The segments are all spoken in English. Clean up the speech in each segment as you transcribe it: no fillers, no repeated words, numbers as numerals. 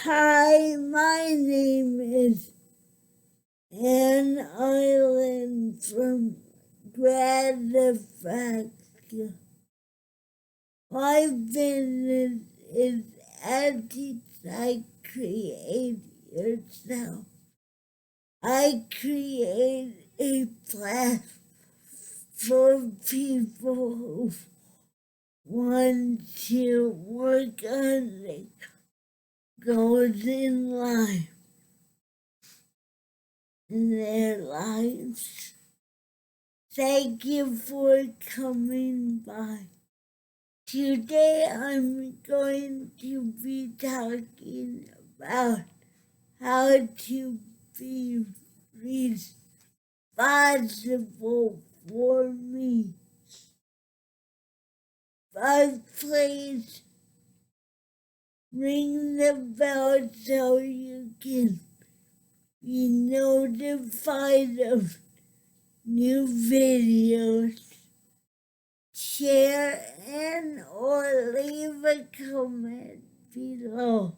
Hi, my name is Ann Island from Nebraska. My business is Auntie Sykes Create yourself. I create a platform for people who want to work on their goals in life, in their lives. Thank you for coming by. Today I'm going to be talking about how to be responsible for me. But please ring the bell so you can be notified of new videos. Share and or leave a comment below.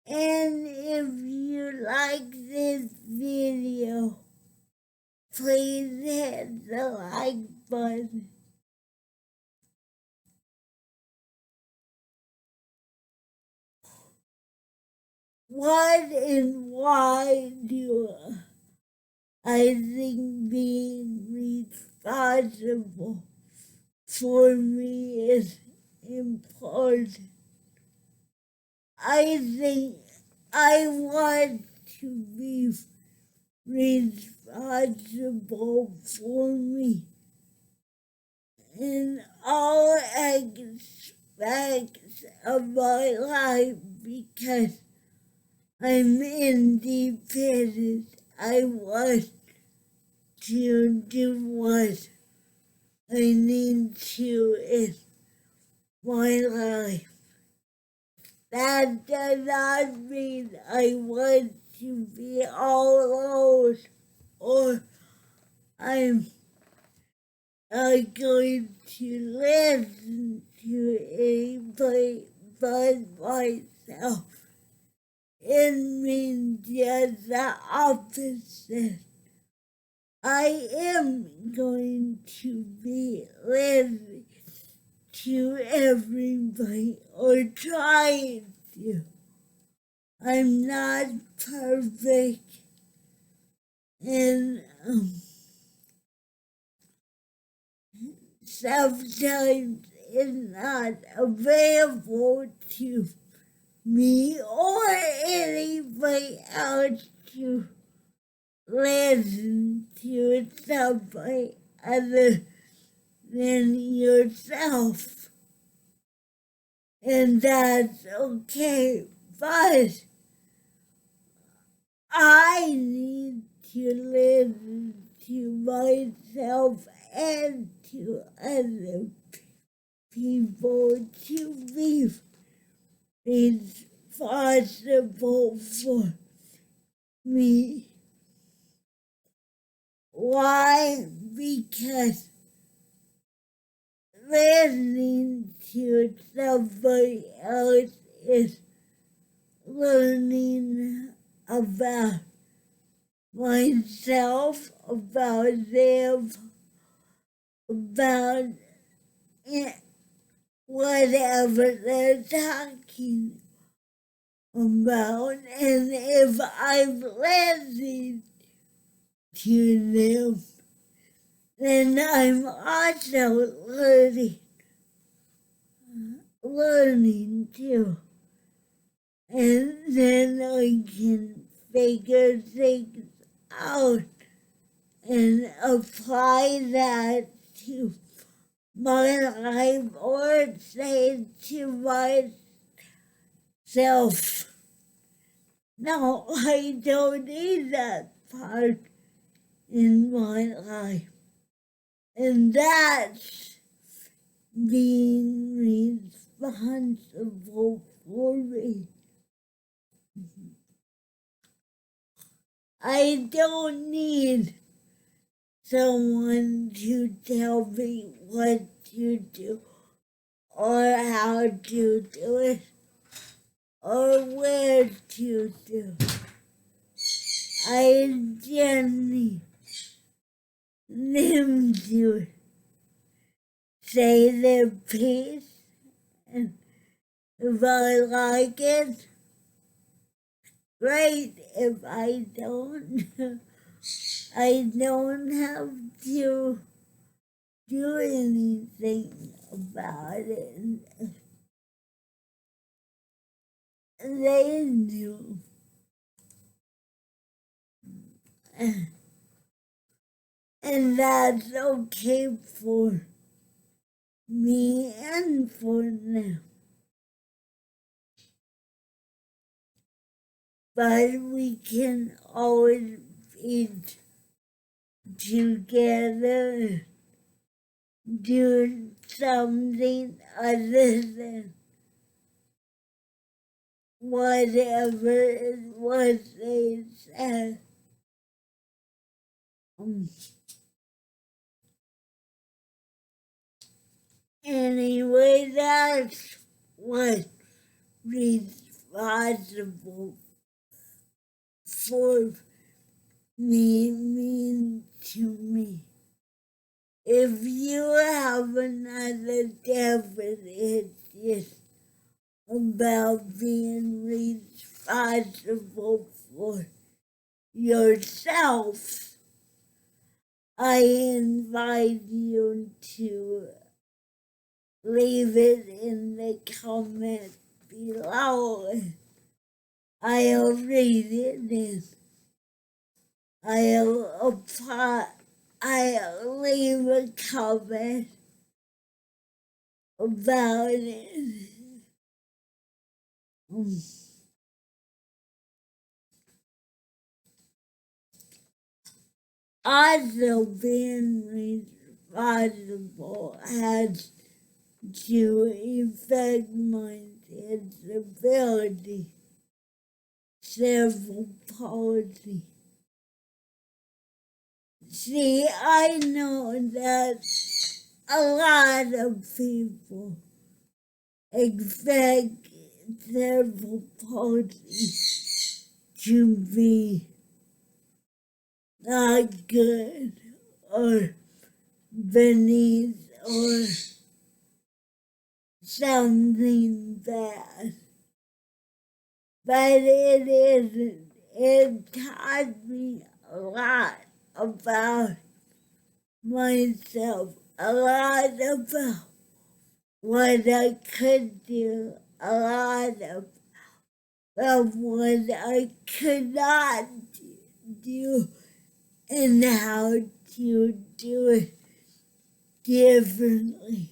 And if you like this video, please hit the like button. What and why do I think being responsible for me is important? I think I want to be responsible for me in all aspects of my life because I'm independent. I want to do what I need to in my life. That does not mean I want to be all alone or I'm not going to listen to anybody but myself. It means just the opposite. I am going to be listening to everybody or trying to. I'm not perfect and sometimes it's not available to me or anybody else to listen to somebody other than yourself. And that's okay, but I need to listen to myself and to other people to be responsible for me. Why? Because listening to somebody else is learning about myself, about them, about whatever they're talking about. And if I'm listening to them, then I'm also learning too. And then I can figure things out and apply that to my life or say to myself, no, I don't need that part in my life. And that's being responsible for me. I don't need someone to tell me what to do or how to do it or where to do. I gently them to say their piece, and if I like it, great. If I don't, I don't have to do anything about it. They do. And that's okay for me and for them. But we can always be together, do something other than whatever it was they said. Anyway, that's what responsible for me means to me. If you have another definition about being responsible for yourself, I invite you to leave it in the comment below. I'll read it and I'll leave a comment about it. Also, being responsible has to affect my disability, cerebral palsy. See, I know that a lot of people expect cerebral palsy to be not good or beneath or something bad. But it isn't. It taught me a lot about myself, a lot about what I could do, a lot about what I could not do, and how to do it differently.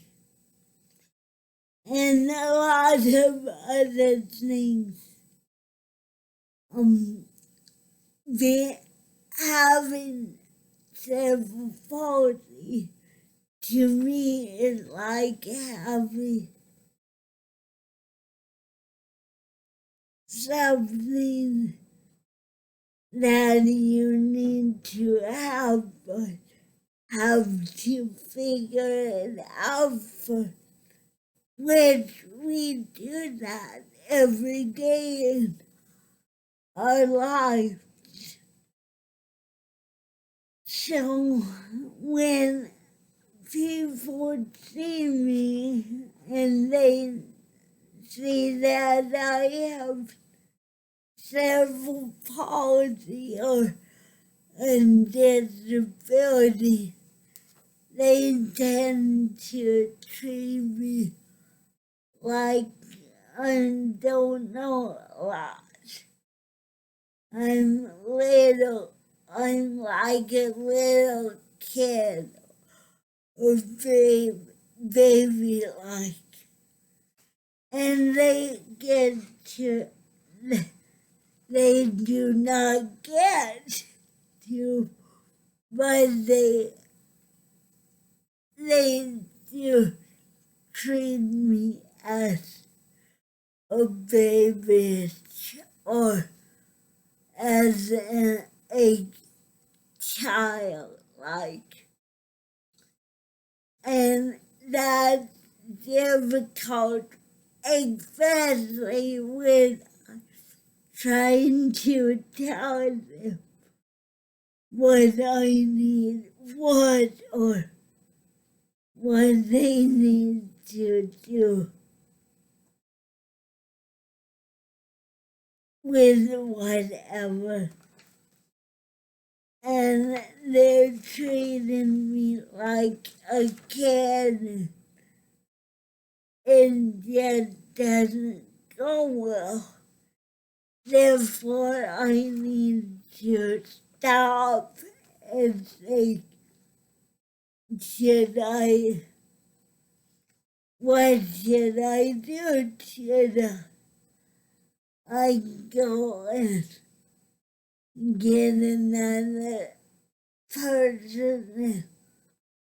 And a lot of other things. Having cerebral palsy to me is like having something that you need to have, but have to figure it out for, which we do that every day in our life. So when people see me and they see that I have cerebral palsy or a disability, they tend to treat me like I don't know a lot. I'm like a little kid or baby-like. And they do not get to, but they do treat me as a baby or as a child, like. And that's difficult especially when I'm trying to tell them what I need, what they need to do with whatever. And they're treating me like a kid. It just doesn't go well. Therefore, I need to stop and think, what should I do? Should I go and get another person and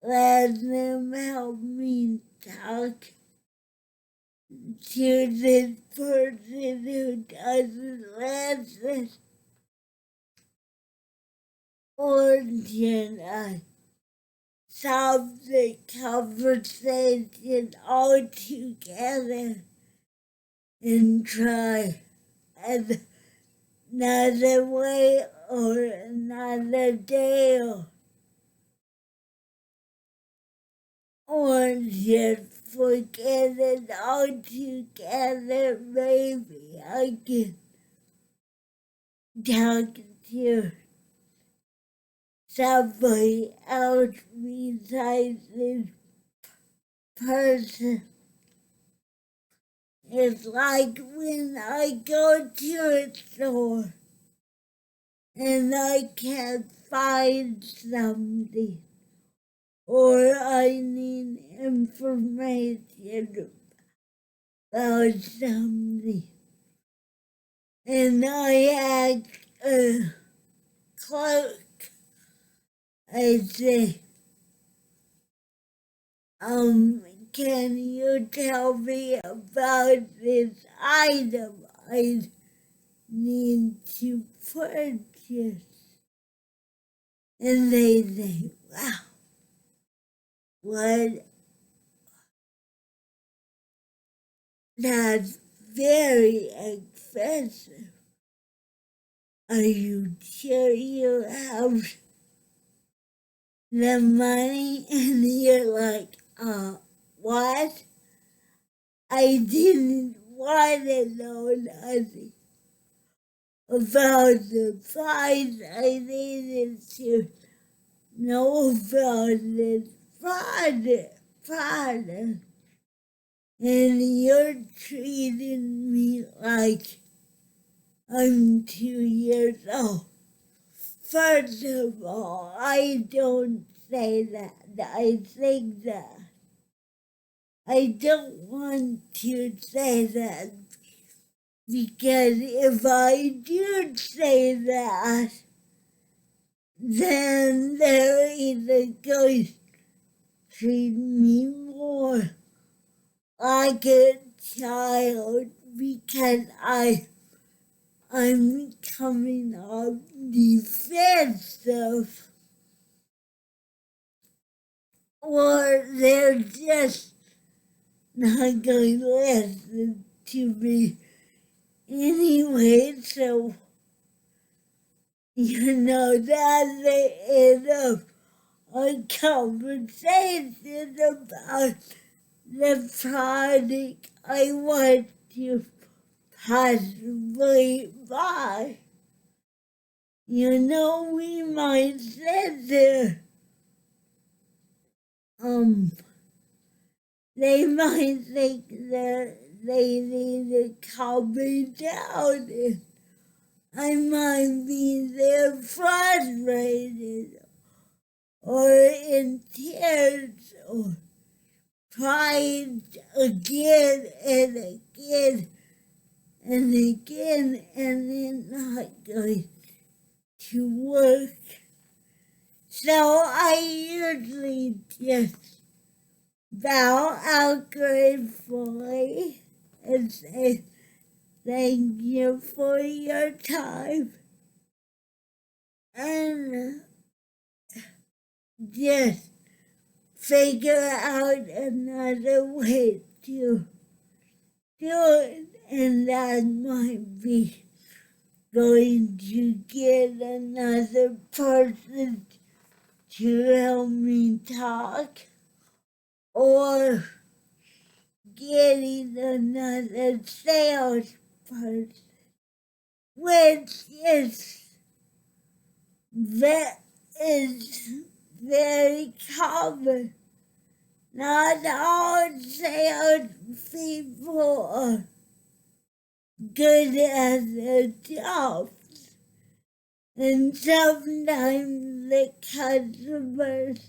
let them help me talk to this person who doesn't listen? Or should I stop the conversation altogether and try another way or another day, or just forget it altogether? Maybe I can talk to somebody else besides this person. It's like when I go to a store and I can't find something, or I need information about something, and I ask a clerk, I say, can you tell me about this item I need to purchase? And they say, wow, what? That's very expensive. Are you sure you have the money? And you're like, what? I didn't want to know nothing about the price. I needed to know about this product. And you're treating me like I'm 2 years old. First of all, I don't say that. I think that. I don't want to say that, because if I do say that, then they're either going to treat me more like a child because I'm coming off defensive, or they're just not going to listen to me anyway. So, that's the end of a conversation about the product I want to possibly buy. We might sit there, they might think that they need to calm me down, and I might be there frustrated or in tears or trying again and again and again, and it's not going to work. So I usually just bow out gratefully and say thank you for your time, and just figure out another way to it, and that might be going to get another person to help me talk, or getting another salesperson, which is very common. Not all salespeople are good at their jobs, and sometimes the customers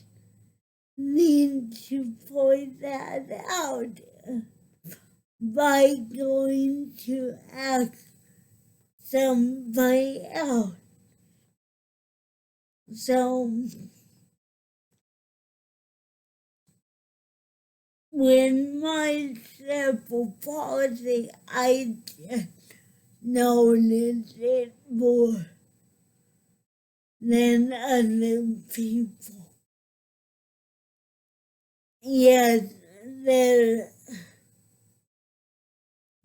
need to point that out by going to ask somebody else. So when my cerebral palsy, I just noticed it more than other people. Yes,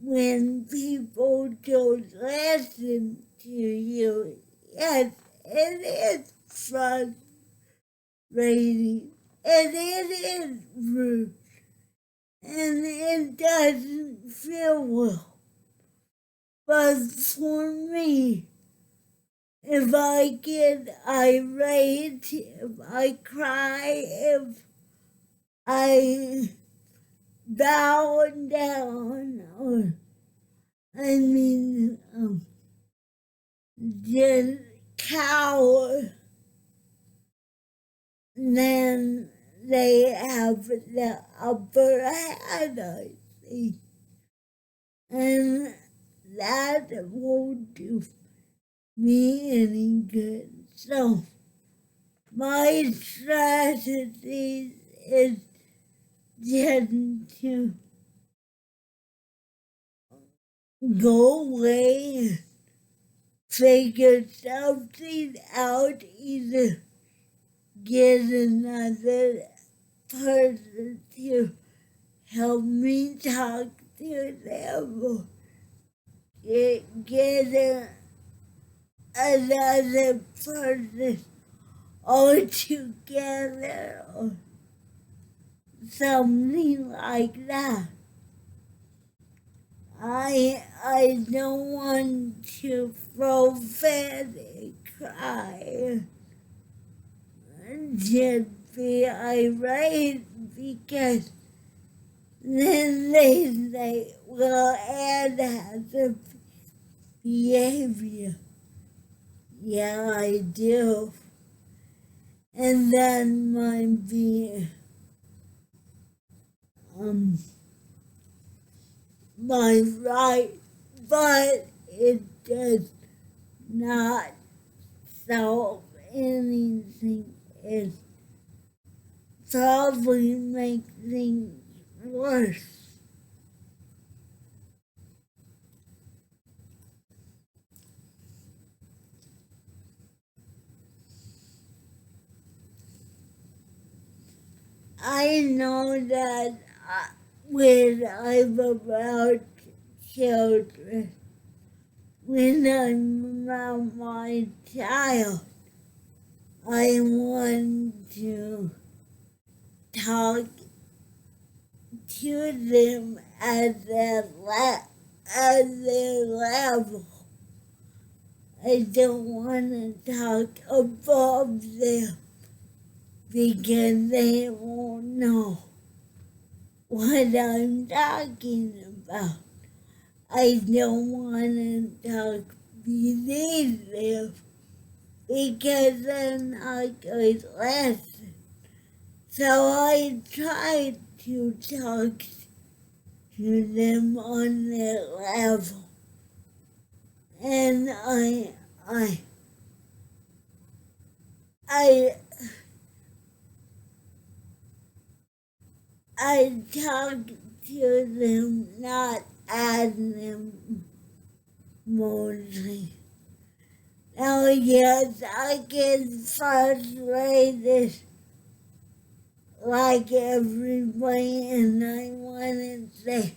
when people don't listen to you, yes, it is frustrating, and it is rude, and it doesn't feel well. But for me, if I get irate, if I cry, if I bow down, or just cower, then they have the upper hand, I think. And that won't do me any good. So my strategy is just to go away, figure something out, either get another person to help me talk to them, or get another person all together, or something like that. I don't want to throw fit and cry and just be irate, because then they say, well, Anne has a behavior. Yeah, I do. And that might be my right, but it does not solve anything. It probably makes things worse. I know that when I'm around children, when I'm around my child, I want to talk to them at their level. I don't want to talk above them, because they won't know what I'm talking about. I don't want to talk beneath them, because they're not going to listen. So I try to talk to them on their level. And I talk to them, not at them mostly. Now, yes, I get frustrated like everybody, and I want to say,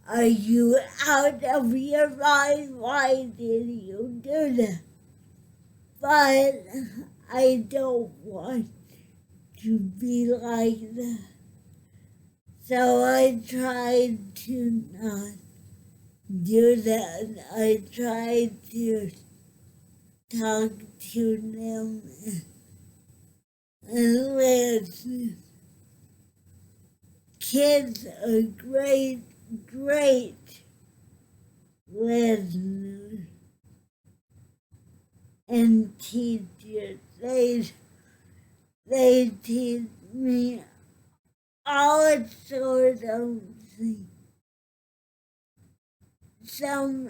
are you out of your mind? Why did you do that? But I don't want to be like that. So I tried to not do that. I tried to talk to them and listen. Kids are great listeners and teachers. They teach me all sorts of things. Some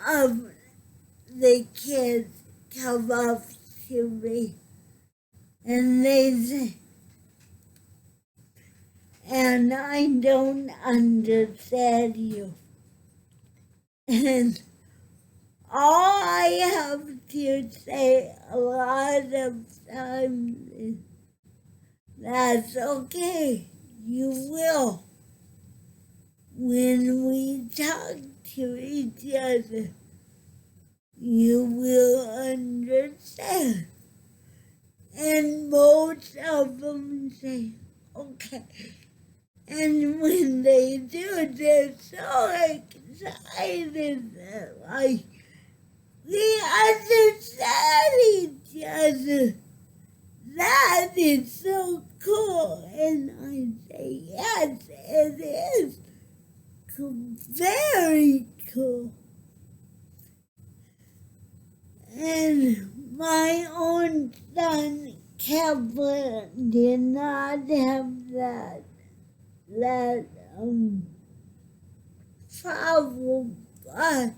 of the kids come up to me and they say, and I don't understand you. And all I have to say a lot of times is, that's okay, you will. When we talk to each other, you will understand. And most of them say, okay. And when they do, they're so excited that, like, we understand each other. That is so cool. And I say, yes, it is very cool. And my own son, Kevin, did not have that problem, but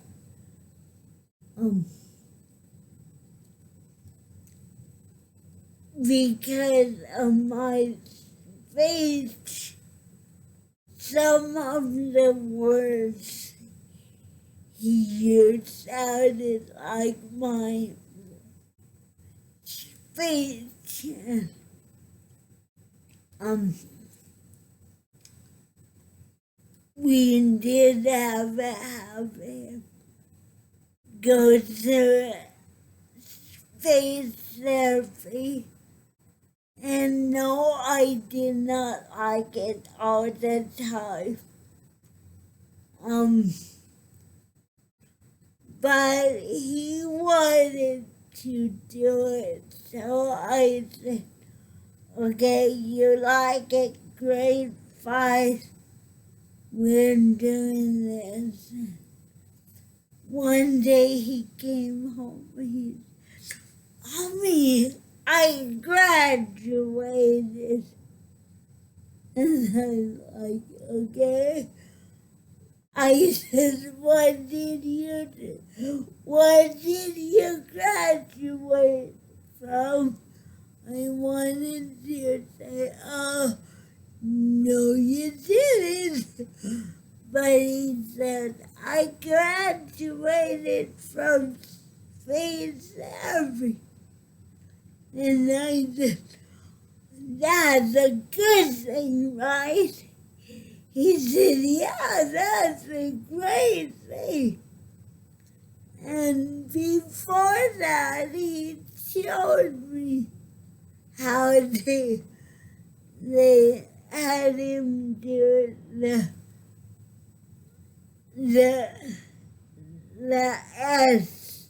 because of my speech, some of the words he used sounded like my speech. We did have him go through speech therapy. And no, I did not like it all the time. But he wanted to do it, so I said, okay, you like it, great, fine, we're doing this. One day he came home, he said, Mommy, I graduated. And I was like, okay. I said, what did you do? What did you graduate from? I wanted to say, oh, no, you didn't. But he said, I graduated from speech therapy. And I said, that's a good thing, right? He said, yeah, that's a great thing. And before that, he showed me how they had him do the S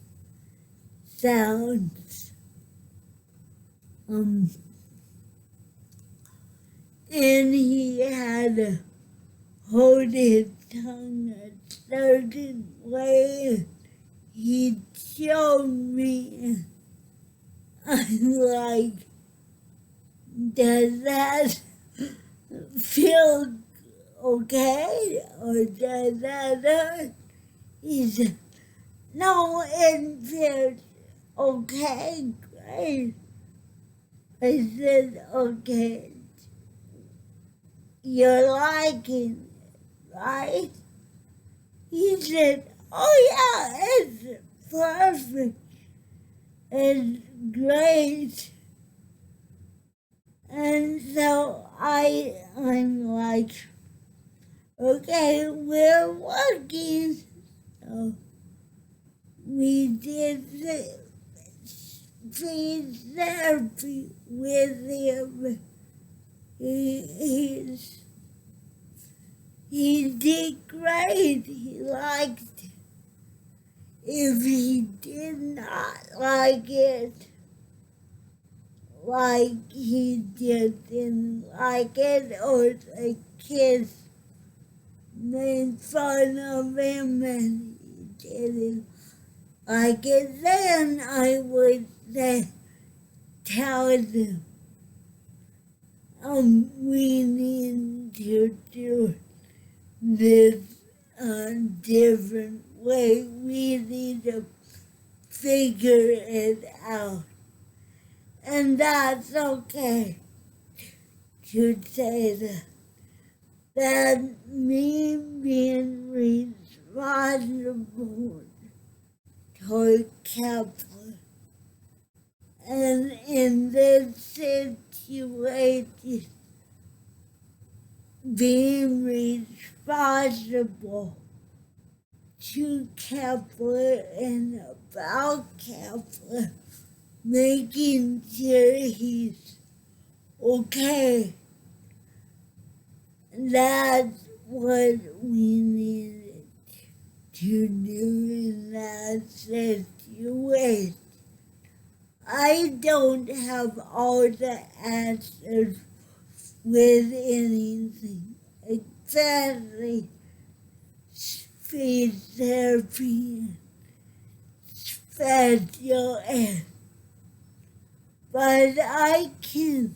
sounds. And he had to hold his tongue a certain way. He showed me. I'm like, does that feel okay? Or does that hurt? He said, no, it feels okay, great. I said, okay, you're liking it, right? He said, oh yeah, it's perfect. It's great. And so I'm like, Okay, we're working. So we did the speech therapy with him. He did great. He liked it. If he did not like it, like he didn't like it, or the kids made fun of him and he didn't like it, then I would tell them, we need to do this a different way. We need to figure it out. And that's okay to say that. That me being responsible toward Kepler. And in this situation, being responsible to Kepler and about Kepler, making sure he's okay. That's what we needed to do in that situation. I don't have all the answers with anything, exactly speech therapy, special ed. But I can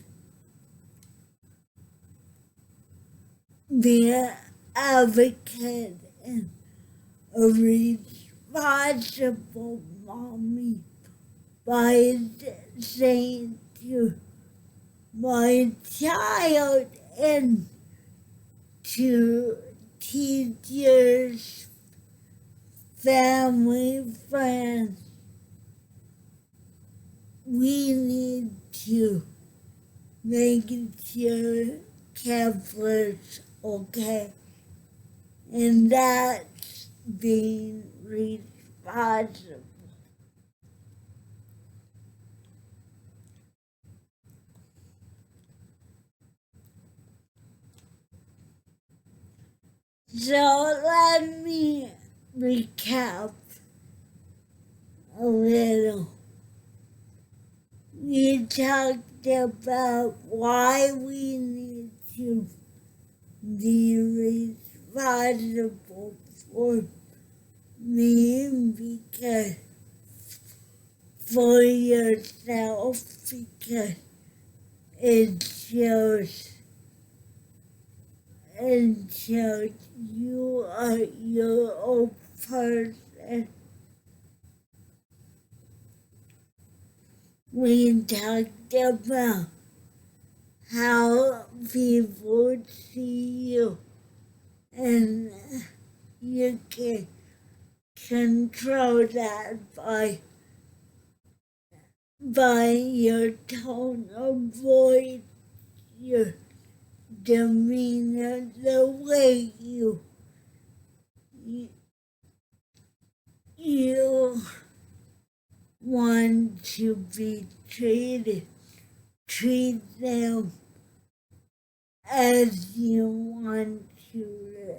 be an advocate and a responsible mommy by saying to my child and to teachers, family, friends, we need to make sure Kepler's okay. And that's being responsible. So let me recap a little. We talked about why we need to be responsible for me, because for yourself, because it shows you are your own person. We talked about how people see you, and you can control that by your tone of voice, your demeanor, the way you want to be treated. Treat them as you want to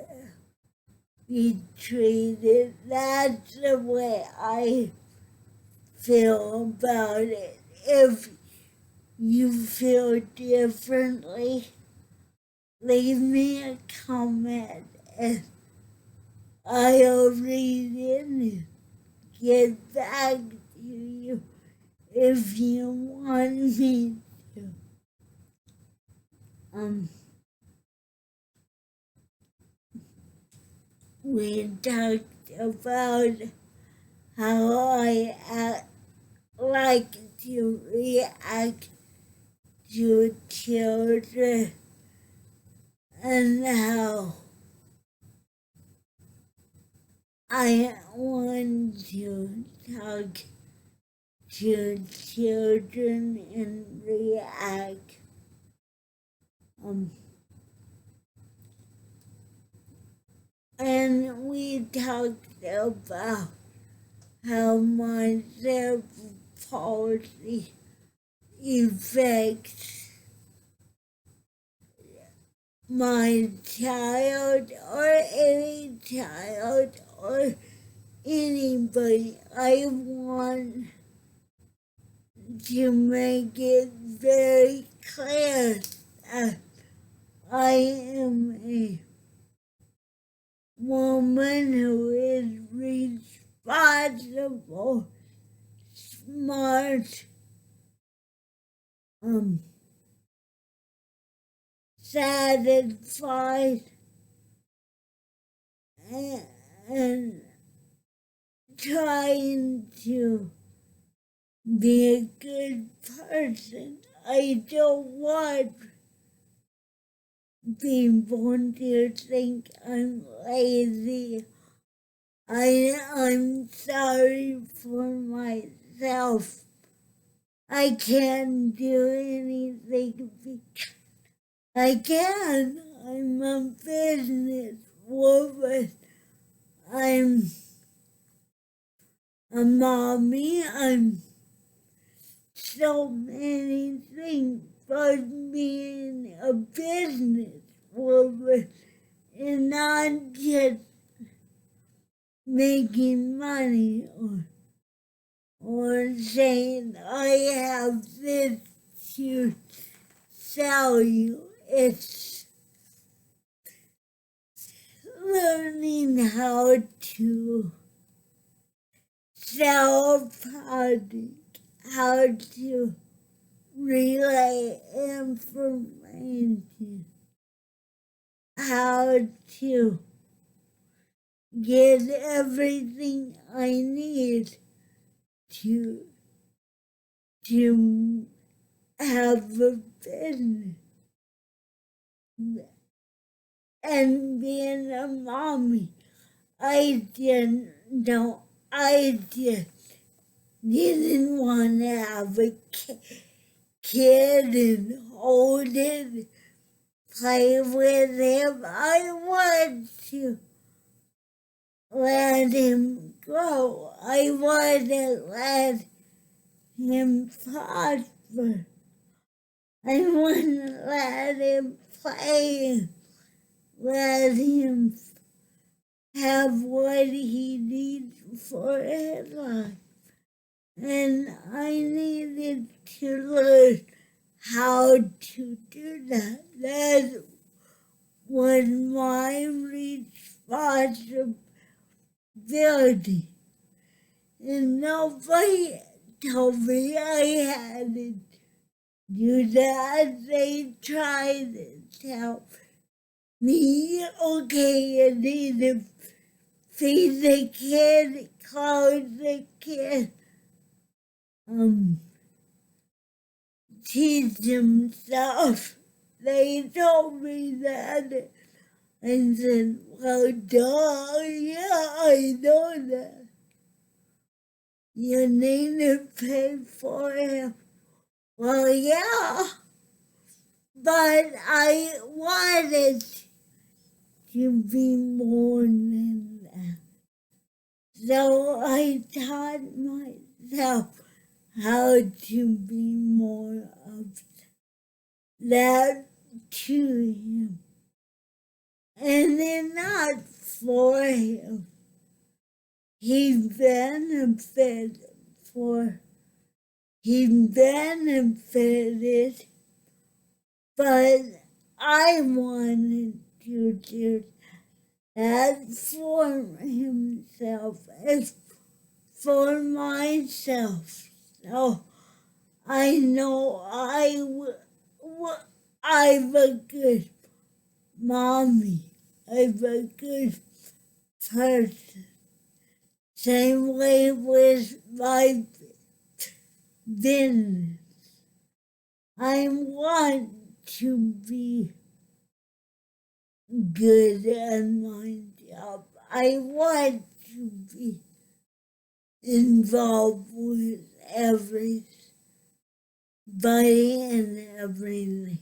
be treated. That's the way I feel about it. If you feel differently, leave me a comment and I'll read it and get back to you if you want me to. We talked about how I like to react to children and how I want to talk to children and react talked about how my cerebral palsy affects my child or any child or anybody. I want to make it very clear that I am a woman who is responsible, smart, satisfied, and trying to be a good person. I don't want people to think I'm lazy. I'm sorry for myself. I can't do anything because I can. I'm a business woman. I'm a mommy. I'm so many things, but being a business woman and not just making money or saying I have this to sell you. It's learning how to sell a product, how to relay information, how to get everything I need to have a business. And being a mommy, I just didn't want to have a kid and hold it, play with him. I want to let him grow. I want to let him prosper. I want to let him play, let him have what he needs for his life. And I needed to learn how to do that. That was my responsibility. And nobody told me I had to do that. They tried to tell me, okay, you need to feed the kid, clothe the kid, teach him stuff. They told me that. I said, well, duh, yeah, I know that. You need to pay for him. Well, yeah, but I wanted to be more than that. So I taught myself how to be more of that to him. And then not for him. He benefited, but I wanted to do that for himself and for myself. So I know I'm a good mommy. I'm a good person. Same way with my business. I want to be good at my job. I want to be involved with everybody and everything.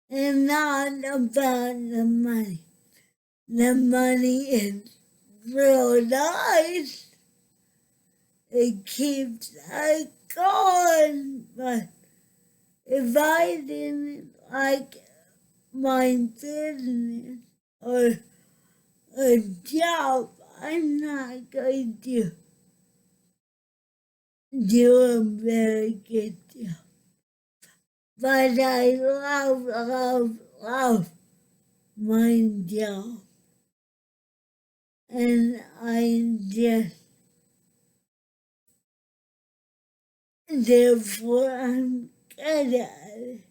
And not about the money. The money is real nice. It keeps us going, but if I didn't like my business or a job, I'm not going to do a very good job. But I love my job. And I just, therefore I'm good at it.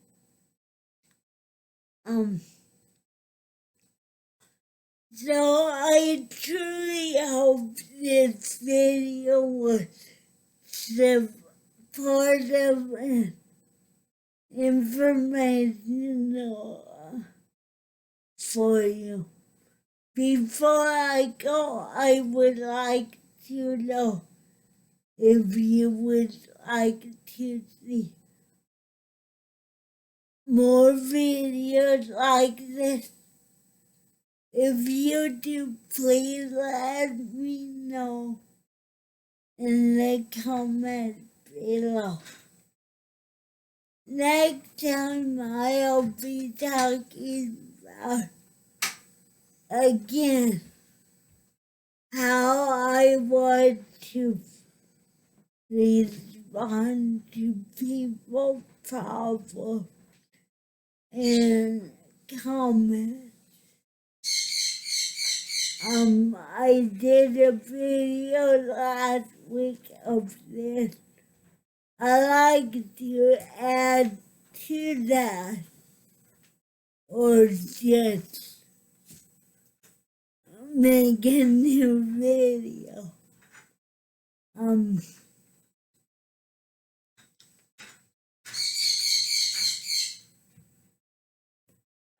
So I truly hope this video was supportive and informational for you. Before I go, I would like to know if you would like to see more videos like this. If you do, please let me know in the comment below. Next time I'll be talking about, again, how I want to respond to people's problems and comments. I did a video last week of this. I like to add to that, or just make a new video.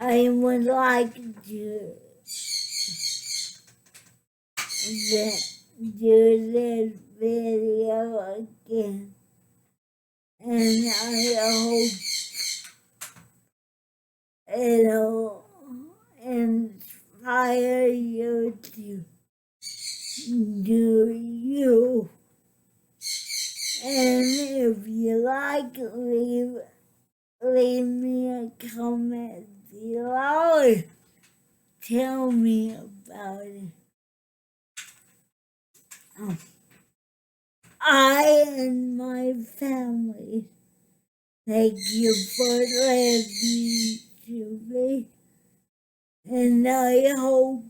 I would like to do this video again, and I hope it'll inspire you to do you. And if you like, leave me a comment below. Tell me about it. I and my family thank you for listening to me, and I hope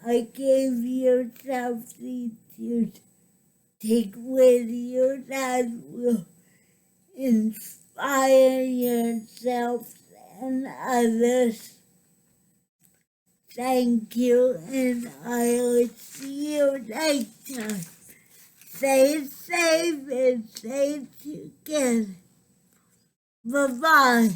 I gave you something to take with you that will inspire yourself and others. Thank you, and I will see you next time. Stay safe and stay together. Bye-bye.